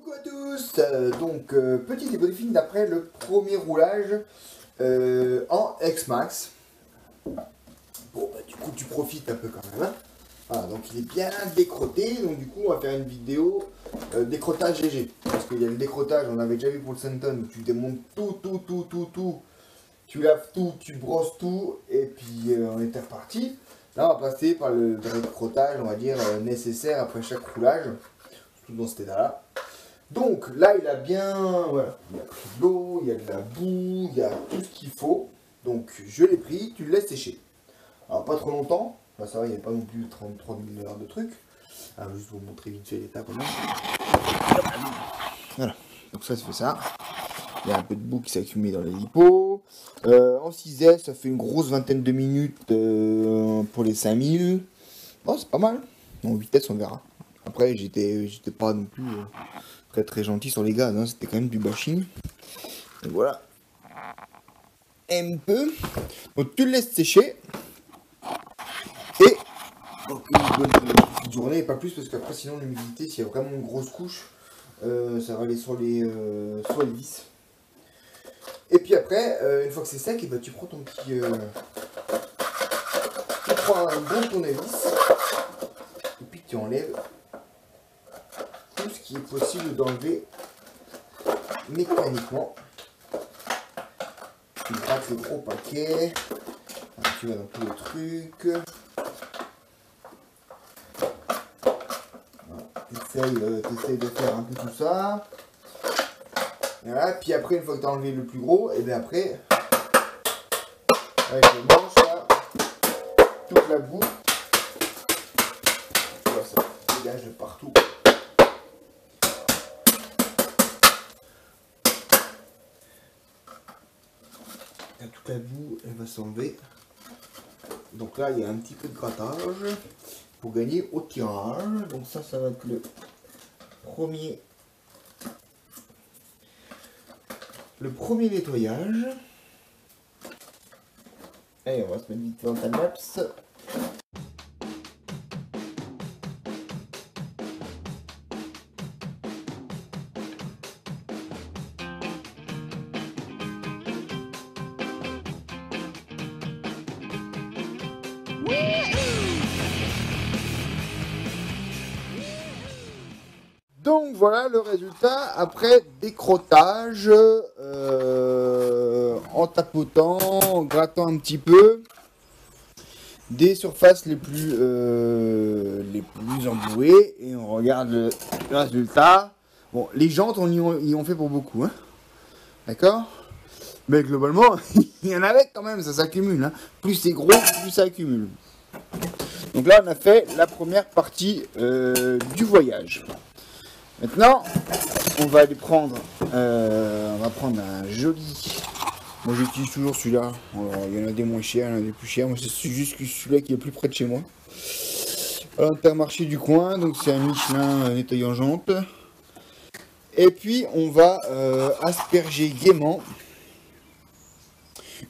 Coucou à tous, petit débriefing d'après le premier roulage en X-Max. Bon bah du coup tu profites un peu quand même, hein. Voilà, donc il est bien décrotté, donc du coup on va faire une vidéo décrotage GG. Parce qu'il y a le décrotage, on avait déjà vu pour le Senton, où tu démontes tout, tu laves tout, tu brosses tout, et puis on était reparti. Là on va passer par le décrotage, on va dire, nécessaire après chaque roulage, tout dans cet état-là. Donc là il a bien, voilà, il y a pris de l'eau, il y a de la boue, il y a tout ce qu'il faut. Donc je l'ai pris, tu le laisses sécher. Alors pas trop longtemps, là ça va, il n'y a pas non plus 33 000 heures de trucs. Alors juste vous montrer vite fait l'état quand même. Voilà, donc ça fait ça. Il y a un peu de boue qui s'est accumulée dans les lipots. En 6S, ça fait une grosse vingtaine de minutes pour les 5000. Bon, c'est pas mal. En vitesse, on verra. Après, j'étais pas non plus très gentil sur les gaz, hein. C'était quand même du bashing. Et voilà. Un peu. Donc, tu le laisses sécher. Et donc, une bonne petite journée, et pas plus, parce qu'après, sinon, l'humidité, s'il y a vraiment une grosse couche, ça va aller sur les vis. Et puis après, une fois que c'est sec, et ben, tu prends ton petit... tu prends un bon tournevis, et puis tu enlèves tout ce qui est possible d'enlever mécaniquement. Tu grattes le gros paquet, alors, tu vas dans tous les trucs. T'essayes de faire un peu tout ça. Voilà, puis après, une fois que tu as enlevé le plus gros, et bien après, avec le manche là, toute la boue, voilà, ça dégage de partout. Et toute la boue, elle va s'enlever. Donc là, il y a un petit peu de grattage pour gagner au tirage. Donc ça va être le premier nettoyage. Allez, on va se mettre vite dans le time-lapse. Donc voilà le résultat après décrottage, en tapotant, en grattant un petit peu des surfaces les plus embouées, et on regarde le résultat. Bon, les jantes on y ont fait pour beaucoup, hein, d'accord, mais globalement il y en avait quand même, ça s'accumule, hein. Plus c'est gros, plus ça accumule. Donc là on a fait la première partie du voyage. Maintenant, on va aller prendre, on va prendre un joli. Moi, j'utilise toujours celui-là. Il y en a des moins chers, il y en a des plus chers. Moi, c'est juste celui-là qui est plus près de chez moi. À l'Intermarché du coin, donc c'est un Michelin nettoyant jante. Et puis, on va asperger gaiement.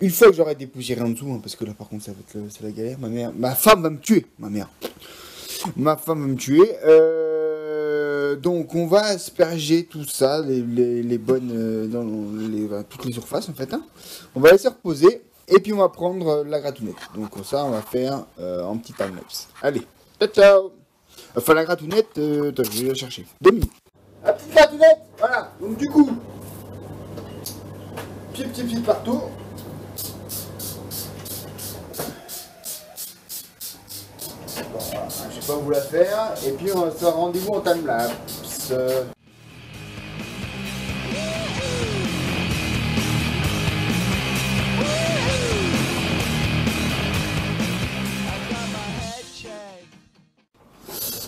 Une fois que j'aurai dépoussiéré en dessous, hein, parce que là, par contre, ça va être c'est la galère. Ma femme va me tuer, ma femme va me tuer. Donc on va asperger tout ça, les bonnes, dans toutes les surfaces en fait, hein. On va laisser reposer, et puis on va prendre la gratounette. Donc ça on va faire en petit time-lapse. Allez, ciao ciao. Enfin la gratounette, attends, je vais la chercher. 2 minutes. La petite gratounette, voilà. Donc du coup, pied partout. Bon, voilà, je sais pas où la faire, et puis on se rendez-vous en time-lapse.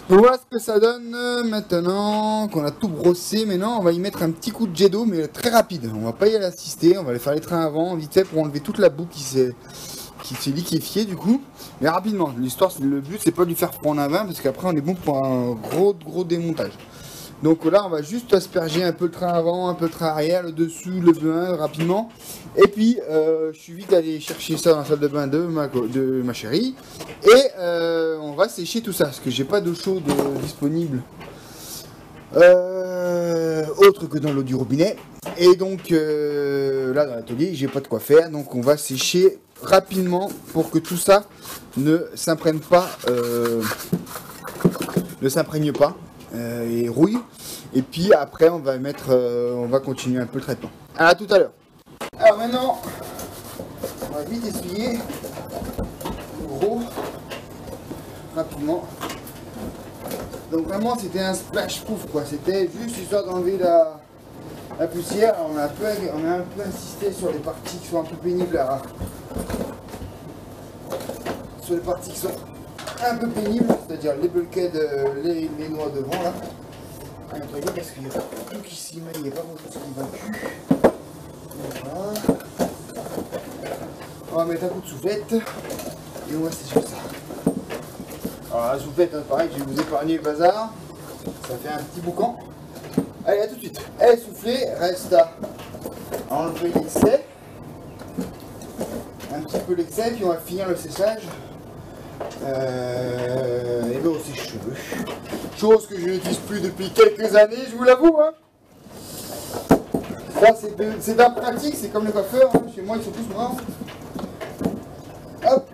On voit ce que ça donne maintenant qu'on a tout brossé. Maintenant on va y mettre un petit coup de jet d'eau, mais très rapide. On va pas y aller assister, on va aller faire les trains avant vite fait pour enlever toute la boue qui s'est liquéfiée du coup, mais rapidement. L'histoire, le but c'est pas de lui faire prendre un bain, parce qu'après on est bon pour un gros démontage. Donc là on va juste asperger un peu le train avant, un peu le train arrière, le dessus, le bain rapidement. Et puis je suis vite allé chercher ça dans la salle de bain de ma chérie. Et on va sécher tout ça, parce que j'ai pas d'eau chaude disponible autre que dans l'eau du robinet. Et donc là dans l'atelier j'ai pas de quoi faire, donc on va sécher rapidement pour que tout ça ne s'imprègne pas, et rouille. Et puis après on va mettre, on va continuer un peu le traitement. À tout à l'heure. Alors maintenant on va vite essuyer gros rapidement. Donc vraiment c'était un splash proof quoi, c'était juste histoire d'enlever la poussière. On a un peu insisté sur les parties qui sont un peu pénibles là. Sur les parties qui sont un peu pénibles, c'est-à-dire les bulkheads, les noix devant là. Un truc parce qu'il y a tout qui s'y met, il n'y a pas beaucoup de qui va plus. Voilà. On va mettre un coup de soufflette et on va sécher ça. Alors la soufflette, hein, pareil, je vais vous épargner le bazar. Ça fait un petit boucan. Allez, à tout de suite. Elle est soufflée, reste à enlever l'excès. Un petit peu l'excès, puis on va finir le séchage. Et bien aussi cheveux. Chose que je n'utilise plus depuis quelques années, je vous l'avoue. Hein. Ça c'est d'un pratique, c'est comme les coiffeurs. Hein. Chez moi ils sont tous noirs. Hop.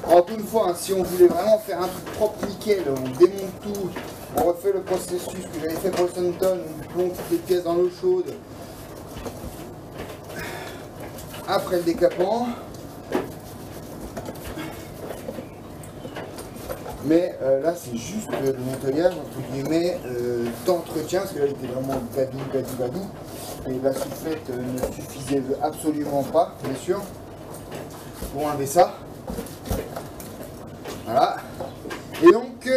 Alors une fois, hein, si on voulait vraiment faire un truc propre nickel, on démonte tout, on refait le processus que j'avais fait pour le Sunton, on plombe toutes les pièces dans l'eau chaude. Après le décapant. Mais là c'est juste le nettoyage entre guillemets d'entretien, parce que là il était vraiment gadou. Et la soufflette ne suffisait absolument pas, bien sûr, pour enlever ça. Voilà. Et donc,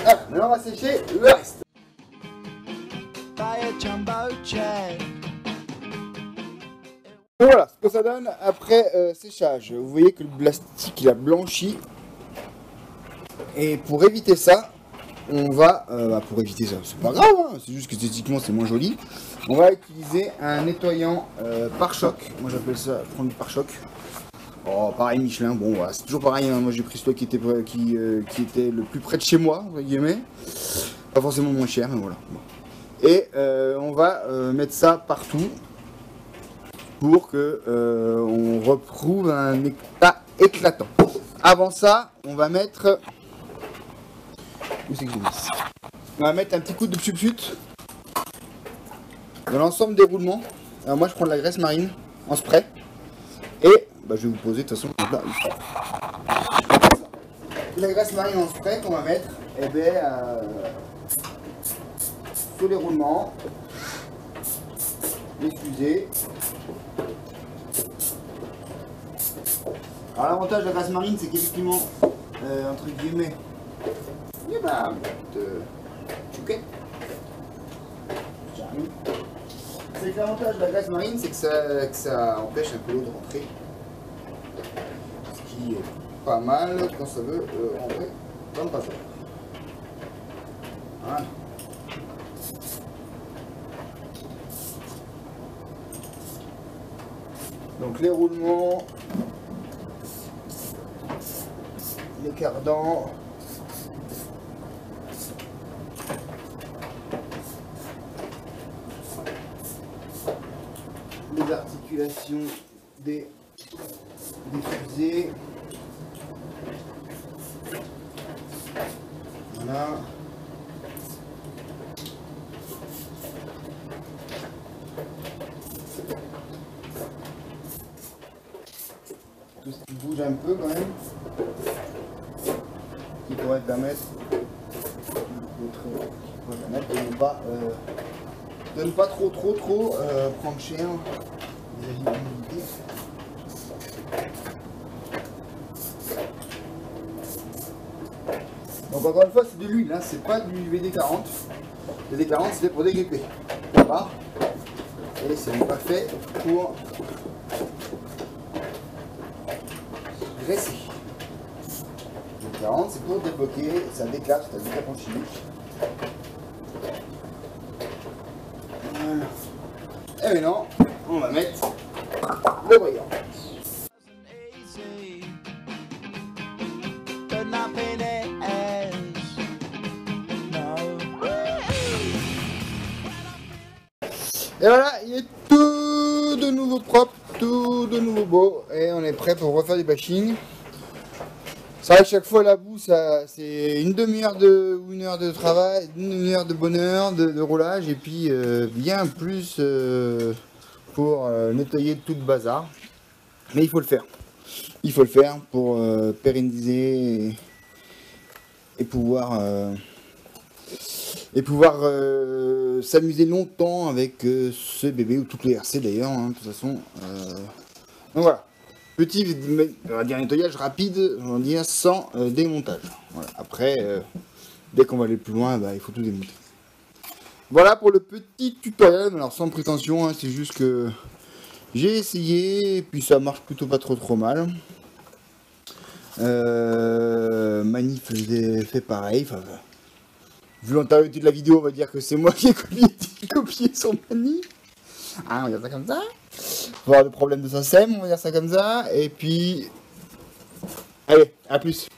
maintenant on va sécher le reste. Voilà ce que ça donne après séchage. Vous voyez que le plastique il a blanchi. Et pour éviter ça, on va, pour éviter ça, c'est pas grave, hein, c'est juste que esthétiquement c'est moins joli. On va utiliser un nettoyant pare-choc. Moi j'appelle ça prendre du pare-choc. Oh, pareil Michelin, bon voilà, c'est toujours pareil, hein. Moi j'ai pris celui qui était le plus près de chez moi, entre guillemets. Pas forcément moins cher, mais voilà. Et on va mettre ça partout pour que on retrouve un état éclatant. Avant ça, on va mettre... Où c'est que j'ai mis ça ? On va mettre un petit coup de subsut dans l'ensemble des roulements. Alors moi je prends de la graisse marine en spray. Et je vais vous poser de toute façon là. La graisse marine en spray qu'on va mettre sur les roulements, les fusées. Alors l'avantage de la graisse marine c'est qu'effectivement entre guillemets c'est que l'avantage de la graisse marine c'est que ça empêche un peu l'eau de rentrer. Ce qui est pas mal quand ça veut rentrer dans le passage. Voilà. Donc les roulements, les cardans, les articulations des fusées. Voilà. Tout ce qui bouge un peu quand même, qui pourrait être à mettre, de ne pas trop prendre cher vis-à-vis de l'humidité. Donc encore une fois c'est de l'huile, hein, c'est pas du VD40. Le VD40 c'était pour dégripper. Voilà. Et ce n'est pas fait pour graisser. Le VD40 c'est pour débloquer, ça déclare, c'est un décapant chimique. Voilà. Et maintenant on va mettre le brillant. Et voilà, il est tout de nouveau propre, tout de nouveau beau. Et on est prêt pour refaire du bashing. Ça à chaque fois la boue, ça c'est une demi-heure ou une heure de travail, une heure de bonheur, de roulage, et puis bien plus pour nettoyer tout le bazar. Mais il faut le faire. Il faut le faire pour pérenniser et pouvoir s'amuser longtemps avec ce bébé, ou toutes les RC d'ailleurs, hein, de toute façon. Donc voilà. Petit, on va dire nettoyage rapide, on va dire sans démontage. Voilà. Après, dès qu'on va aller plus loin, bah, il faut tout démonter. Voilà pour le petit tutoriel, alors sans prétention, hein, c'est juste que j'ai essayé, et puis ça marche plutôt pas trop mal. Manif fait pareil, enfin, vu l'antériorité de la vidéo, on va dire que c'est moi qui ai copié son Manif. Ah, on va dire ça comme ça. Voir le problème de sa SEM, on va dire ça comme ça. Et puis, allez, à plus.